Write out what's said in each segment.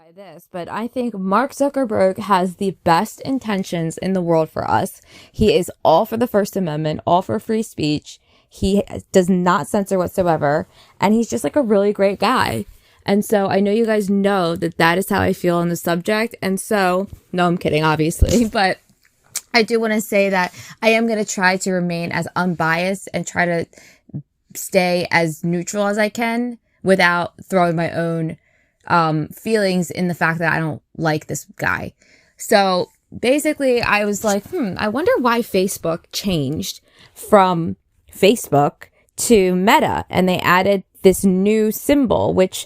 by this, but I think Mark Zuckerberg has the best intentions in the world for us. He is all for the First Amendment, all for free speech. He does not censor whatsoever, and he's just like a really great guy. And so I know you guys know that that is how I feel on the subject. And so, no, I'm kidding, obviously, but I do want to say that I am going to try to remain as unbiased and try to stay as neutral as I can without throwing my own feelings in the fact that I don't like this guy. So basically I was like, I wonder why Facebook changed from Facebook to Meta, and they added this new symbol, which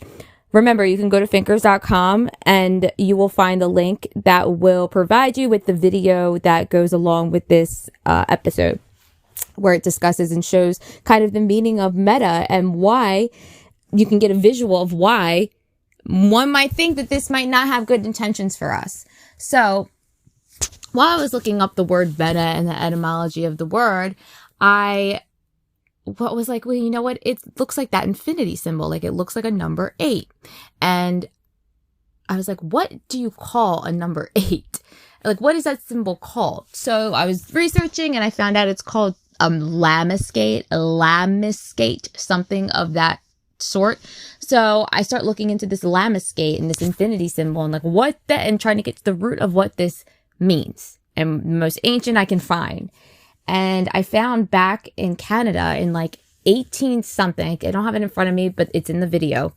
remember, you can go to thinkers.com and you will find the link that will provide you with the video that goes along with this episode, where it discusses and shows kind of the meaning of Meta and why you can get a visual of why one might think that this might not have good intentions for us. So while I was looking up the word meta and the etymology of the word, was like, well, you know what? It looks like that infinity symbol. Like it looks like a number 8. And I was like, what do you call a number 8? Like, what is that symbol called? So I was researching and I found out it's called lamiscate, something of that sort. So I start looking into this lamiscate and this infinity symbol and like and trying to get to the root of what this means, and the most ancient I can find. And I found back in Canada in like 18 something, I don't have it in front of me, but it's in the video.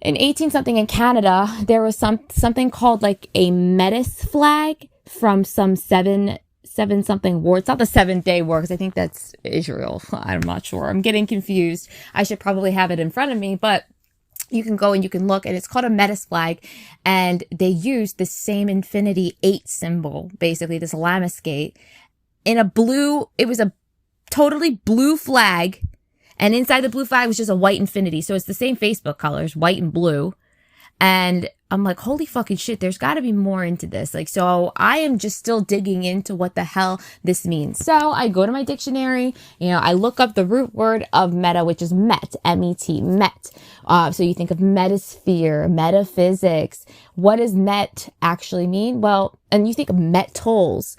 In 18 something in Canada, there was something called like a metis flag from some seven something war. It's not the 7-day war, because I think that's Israel. I'm not sure. I'm getting confused. I should probably have it in front of me, but you can go and you can look, and it's called a metis flag. And they used the same infinity 8 symbol, basically this lamiscate, in a blue, it was a totally blue flag. And inside the blue flag was just a white infinity. So it's the same Facebook colors, white and blue. And I'm like, holy fucking shit, there's got to be more into this. Like, so I am just still digging into what the hell this means. So I go to my dictionary, I look up the root word of meta, which is met, M-E-T, met. So you think of metasphere, metaphysics. What does met actually mean? Well, and you think of metals,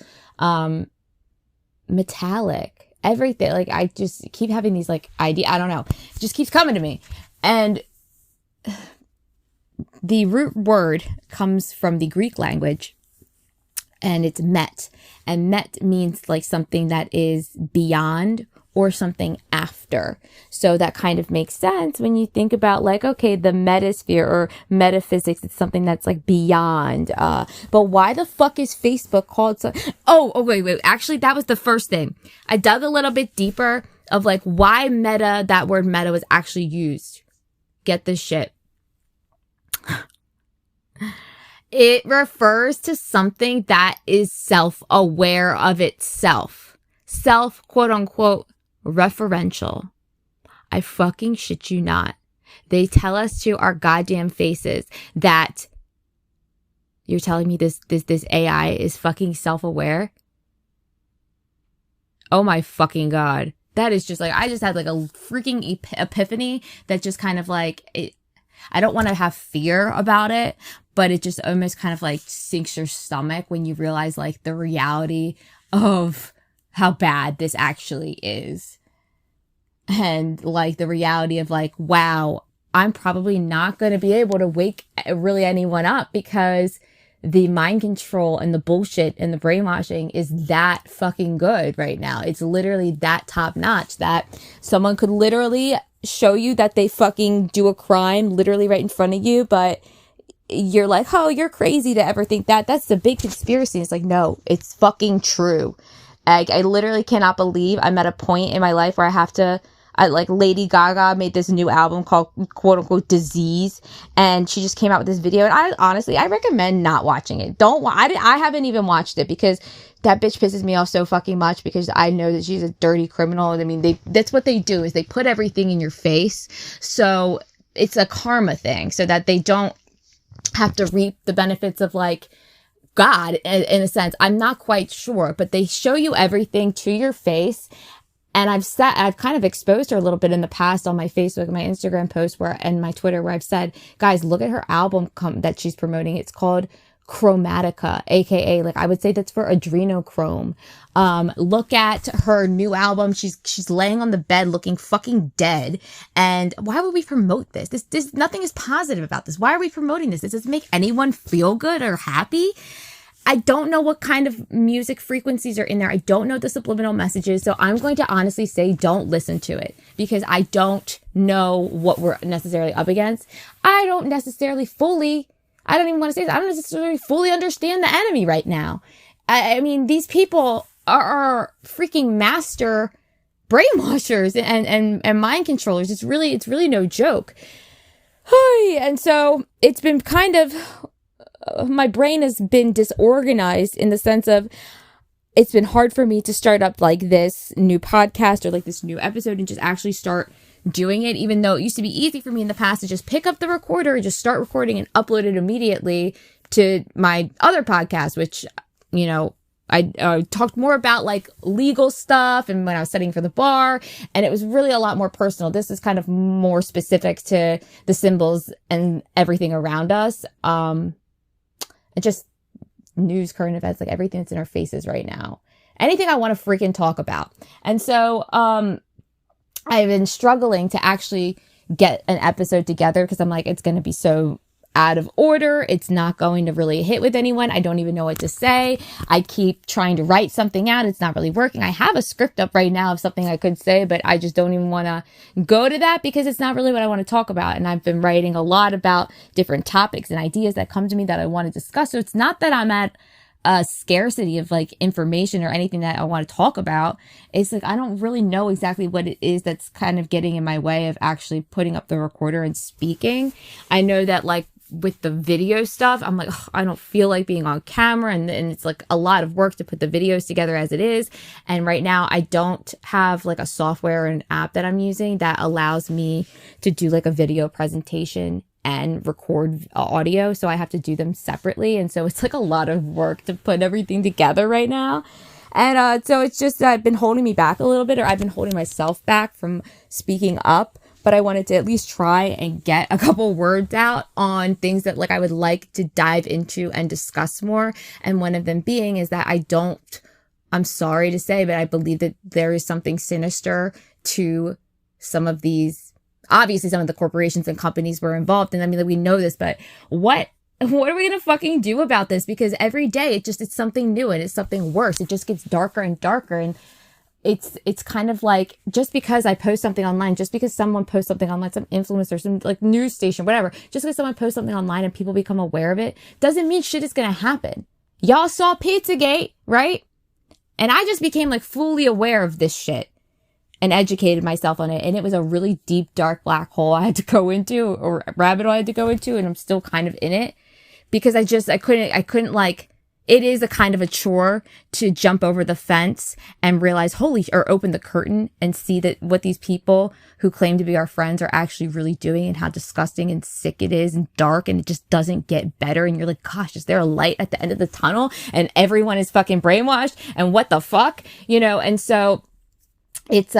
metallic, everything. Like, I just keep having these like idea. I don't know. It just keeps coming to me. And the root word comes from the Greek language, and it's met. And met means like something that is beyond or something after. So that kind of makes sense when you think about like, okay, the metasphere or metaphysics, it's something that's like beyond. But why the fuck is Facebook called so? Oh, wait. Actually, that was the first thing. I dug a little bit deeper of like why meta, that word meta was actually used. Get this shit. It refers to something that is self-aware of itself. Self, quote unquote, referential. I fucking shit you not. They tell us to our goddamn faces that you're telling me this AI is fucking self-aware. Oh my fucking God. That is just like, I just had like a freaking epiphany that just kind of like, I don't want to have fear about it, but it just almost kind of like sinks your stomach when you realize like the reality of how bad this actually is. And like the reality of like, wow, I'm probably not going to be able to wake really anyone up, because the mind control and the bullshit and the brainwashing is that fucking good right now. It's literally that top notch that someone could literally show you that they fucking do a crime literally right in front of you, but you're like, oh, you're crazy to ever think that. That's the big conspiracy. It's like, no, it's fucking true. I literally cannot believe I'm at a point in my life where like Lady Gaga made this new album called quote unquote Disease, and she just came out with this video, and I recommend not watching it. I haven't even watched it because that bitch pisses me off so fucking much, because I know that she's a dirty criminal. I mean, that's what they do, is they put everything in your face. So it's a karma thing, so that they don't have to reap the benefits of like God in a sense. I'm not quite sure, but they show you everything to your face. And I've kind of exposed her a little bit in the past on my Facebook and my Instagram post and my Twitter, where I've said, guys, look at her album that she's promoting. It's called Chromatica, aka, like, I would say that's for adrenochrome. Look at her new album. She's laying on the bed looking fucking dead. And why would we promote this? This nothing is positive about this. Why are we promoting this? Does this make anyone feel good or happy? I don't know what kind of music frequencies are in there. I don't know the subliminal messages. So I'm going to honestly say don't listen to it, because I don't know what we're necessarily up against. I don't even want to say this. I don't necessarily fully understand the enemy right now. I mean, these people are freaking master brainwashers and mind controllers. It's really no joke. And so it's been kind of, my brain has been disorganized in the sense of, it's been hard for me to start up like this new podcast or like this new episode and just actually start doing it, even though it used to be easy for me in the past to just pick up the recorder and just start recording and upload it immediately to my other podcast, which, you know, I talked more about like legal stuff and when I was studying for the bar, and it was really a lot more personal. This is kind of more specific to the symbols and everything around us. And just news, current events, like everything that's in our faces right now. Anything I want to freaking talk about. And so, I've been struggling to actually get an episode together because I'm like, it's going to be so out of order. It's not going to really hit with anyone. I don't even know what to say. I keep trying to write something out. It's not really working. I have a script up right now of something I could say, but I just don't even want to go to that because it's not really what I want to talk about. And I've been writing a lot about different topics and ideas that come to me that I want to discuss. So it's not that I'm at a scarcity of like information or anything that I want to talk about. It's like, I don't really know exactly what it is that's kind of getting in my way of actually putting up the recorder and speaking. I know that like with the video stuff, I'm like, I don't feel like being on camera, and it's like a lot of work to put the videos together as it is. And right now I don't have like a software or an app that I'm using that allows me to do like a video presentation and record audio. So I have to do them separately. And so it's like a lot of work to put everything together right now. And so it's just been holding me back a little bit, or I've been holding myself back from speaking up. But I wanted to at least try and get a couple words out on things that like I would like to dive into and discuss more. And one of them being is that I'm sorry to say, but I believe that there is something sinister to some of these. Obviously, some of the corporations and companies were involved. And I mean, like, we know this, but what are we going to fucking do about this? Because every day it's something new and it's something worse. It just gets darker and darker. And it's kind of like, just because I post something online, just because someone posts something online, some influencer, some like news station, whatever, just because someone posts something online and people become aware of it, doesn't mean shit is going to happen. Y'all saw Pizzagate, right? And I just became like fully aware of this shit and educated myself on it. And it was a really deep, dark black hole I had to go into, or rabbit hole I had to go into. And I'm still kind of in it because I couldn't like, it is a kind of a chore to jump over the fence and realize, or open the curtain and see that what these people who claim to be our friends are actually really doing, and how disgusting and sick it is and dark, and it just doesn't get better. And you're like, gosh, is there a light at the end of the tunnel? And everyone is fucking brainwashed, and what the fuck, you know? And so it's,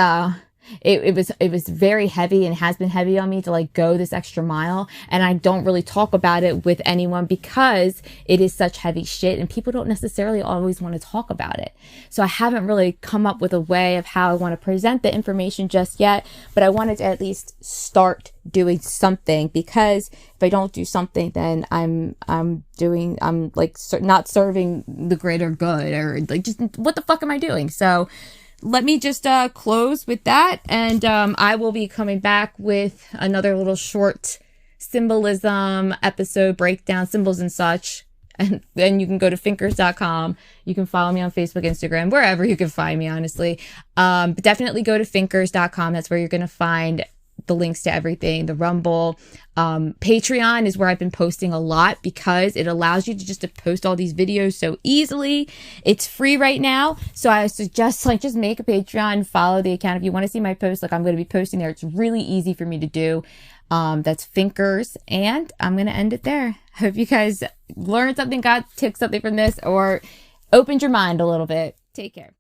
it was very heavy, and has been heavy on me to like go this extra mile. And I don't really talk about it with anyone because it is such heavy shit, and people don't necessarily always want to talk about it. So I haven't really come up with a way of how I want to present the information just yet, but I wanted to at least start doing something, because if I don't do something, then I'm like not serving the greater good, or like, just what the fuck am I doing? So let me just close with that, and I will be coming back with another little short symbolism episode, breakdown, symbols and such. And then you can go to thinkers.com. You can follow me on Facebook, Instagram, wherever you can find me, honestly. But definitely go to thinkers.com. That's where you're going to find the links to everything, the Rumble. Patreon is where I've been posting a lot, because it allows you to just to post all these videos so easily. It's free right now, so I suggest like just make a Patreon, follow the account if you want to see my posts. Like, I'm going to be posting there. It's really easy for me to do. That's Thinkers, and I'm going to end it there. Hope you guys learned something, took something from this, or opened your mind a little bit. Take care.